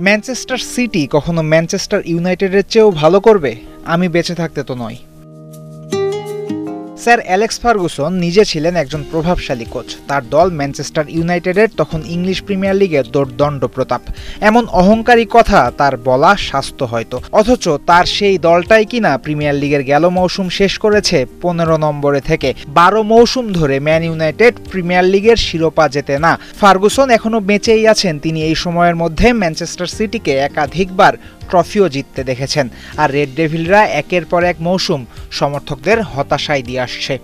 Manchester city কখনো Manchester ইউনাইটেডের চেয়েও ভালো করবে? আমি বেঁচে থাকতে তো নয়। স্যার অ্যালেক্স ফার্গুসন নিজে ছিলেন একজন প্রভাবশালী কোচ। তার দল ম্যানচেস্টার ইউনাইটেডের তখন ইংলিশ প্রিমিয়ার লিগের দোর্দণ্ড প্রতাপ। এমন অহংকারী কথা তার বলা স্বাস্থ্য হয়তো, অথচ তার সেই দলটাই কিনা প্রিমিয়ার লিগের গেল মৌসুম শেষ করেছে 15 নম্বরে থেকে। 12 মৌসুম ধরে ম্যান ইউনাইটেড প্রিমিয়ার লিগের শিরোপা জেতে না। ফার্গুসন এখনো বেঁচেই আছেন। তিনি এই সময়ের মধ্যে ম্যানচেস্টার সিটিকে একাধিকবার ট্রফিও জিততে দেখেছেন। আর রেড ডেভিলরা একের পর এক মৌসুম সমর্থকদের হতাশায় দিয়ে আসছে।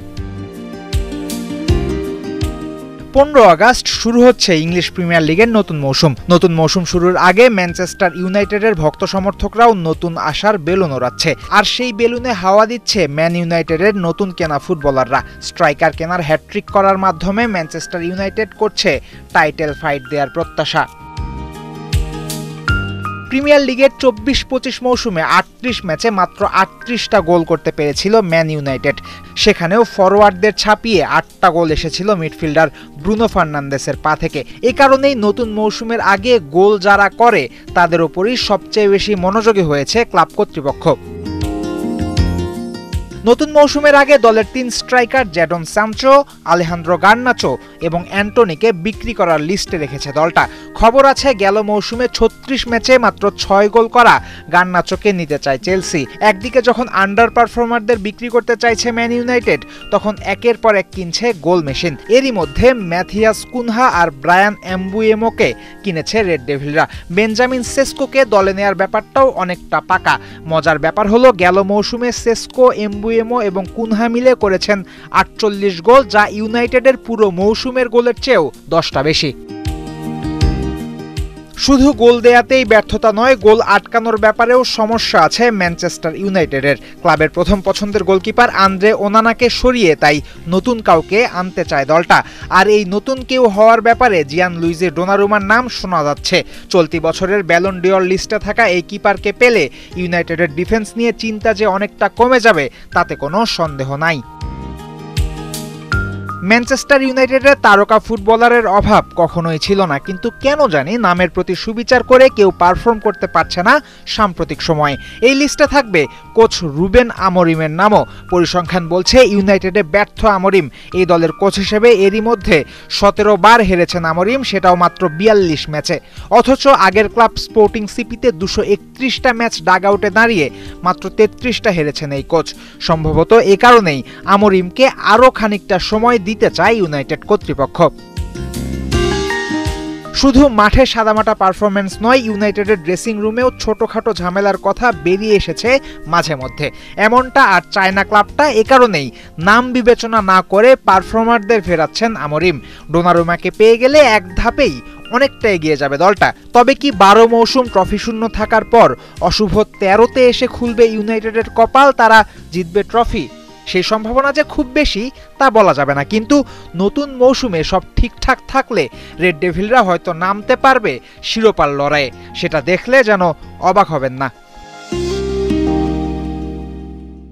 15 আগস্ট শুরু হচ্ছে ইংলিশ প্রিমিয়ার লিগের নতুন মৌসুম। নতুন মৌসুম শুরুর আগে ম্যানচেস্টার ইউনাইটেডের ভক্ত সমর্থকরাও নতুন আশার বেলুন ওড়াচ্ছে। আর সেই বেলুনে হাওয়া দিচ্ছে ম্যান ইউনাইটেডের নতুন কেনা ফুটবলাররা। স্ট্রাইকার কেনার হ্যাটট্রিক করার মাধ্যমে ম্যানচেস্টার ইউনাইটেড করছে টাইটেল ফাইট দেওয়ার প্রত্যাশা। প্রিমিয়ার লিগের 24-25 মৌসুমে 38 ম্যাচে মাত্র 38টা গোল করতে পেরেছিল ম্যান ইউনাইটেড। সেখানেও ফরওয়ার্ডদের ছাপিয়ে 8টা গোল এসেছিল মিডফিল্ডার ব্রুনো ফার্নান্দেসের পা থেকে। এ কারণেই নতুন মৌসুমের আগে গোল যারা করে তাদের ওপরই সবচেয়ে বেশি মনোযোগী হয়েছে ক্লাব কর্তৃপক্ষ। নতুন মৌসুমের আগে দলের 3 striker Jadon Sancho, Alejandro Garnacho এবং অ্যান্টনিকে বিক্রি করার লিস্টে রেখেছে দলটা। খবর আছে গেল মৌসুমে 36 ম্যাচে মাত্র 6 গোল করা গার্নাচোকে নিতে চায় চেলসি। একদিকে যখন আন্ডার পারফর্মারদের বিক্রি করতে চাইছে ম্যান ইউনাইটেড, তখন একের পর এক কিনছে গোল মেশিন। এরই মধ্যে ম্যাথিয়াস কুনহা আর ব্রায়ান এমবুয়েমোকে কিনেছে রেড ডেভিলরা। বেঞ্জামিন সেস্কোকে দলে নেয়ার ব্যাপারটাও অনেকটা পাকা। মজার ব্যাপার হলো গেল মৌসুমে সেস্কো, এমবুয়েমো এবং কুনহা মিলে করেছেন 48 গোল, যা ইউনাইটেডের পুরো মৌসুমের গোলের চেয়েও 10টা বেশি। শুধু গোল দেয়াতেই ব্যর্থতা নয়, গোল আটকানোর ব্যাপারেও সমস্যা আছে ম্যানচেস্টার ইউনাইটেডের। ক্লাবের প্রথম পছন্দের গোলকিপার আন্দ্রে ওনানাকে সরিয়ে তাই নতুন কাউকে আনতে চায় দলটা। আর এই নতুন কেউ হওয়ার ব্যাপারে জিয়ান লুইজে ডোনারুমার নাম শোনা যাচ্ছে। চলতি বছরের ব্যালন ডিওর লিস্টে থাকা এই কিপারকে পেলে ইউনাইটেডের ডিফেন্স নিয়ে চিন্তা যে অনেকটা কমে যাবে তাতে কোনো সন্দেহ নাই। ম্যানচেস্টার ইউনাইটেডের তারকা ফুটবলারের অভাব কখনোই ছিল না, কিন্তু কেন জানি নামের প্রতি সুবিচার করে কেউ পারফর্ম করতে পারছে না সাম্প্রতিক সময়ে। এই লিস্টে থাকবে কোচ রুবেন আমোরিমের নামও। পরিসংখ্যান বলছে ইউনাইটেডে ব্যর্থ আমোরিম। এই দলের কোচ হিসেবে এরই মধ্যে 17 বার হেরেছেন আমোরিম, সেটাও মাত্র 42 ম্যাচে। অথচ আগের ক্লাব স্পোর্টিং সিপিতে 231টা ম্যাচ ডাগ আউটে দাঁড়িয়ে মাত্র 33টা হেরেছেন এই কোচ। সম্ভবত এ কারণেই আমোরিমকে আরও খানিকটা সময় দিতে চায় ইউনাইটেড কর্তৃপক্ষ। শুধু মাঠে সাদামাটা পারফরম্যান্স নয়, ইউনাইটেডের ড্রেসিং রুমেও ছোটখাটো ঝামেলার কথা বেরিয়ে এসেছে মাঝে মধ্যে। এমনটা আর চায়না ক্লাবটা। এ কারণেই নাম বিবেচনা না করে পারফর্মারদের ফেরাচ্ছেন আমোরিম। ডোনারুমাকে পেয়ে গেলে এক ধাপেই অনেকটা এগিয়ে যাবে দলটা। তবে কি 12 মৌসুম ট্রফি শূন্য থাকার পর অশুভ 13তে এসে খুলবে ইউনাইটেডের কপাল? তারা জিতবে ট্রফি? সেই সম্ভাবনা যে খুব বেশি তা বলা যাবে না, কিন্তু নতুন মৌসুমে সব ঠিকঠাক থাকলে রেড ডেভিলরা হয়তো নামতে পারবে শিরোপার লড়াইয়ে। সেটা দেখলে যেন অবাক হবেন না।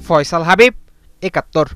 ফয়সাল হাবিব, 71।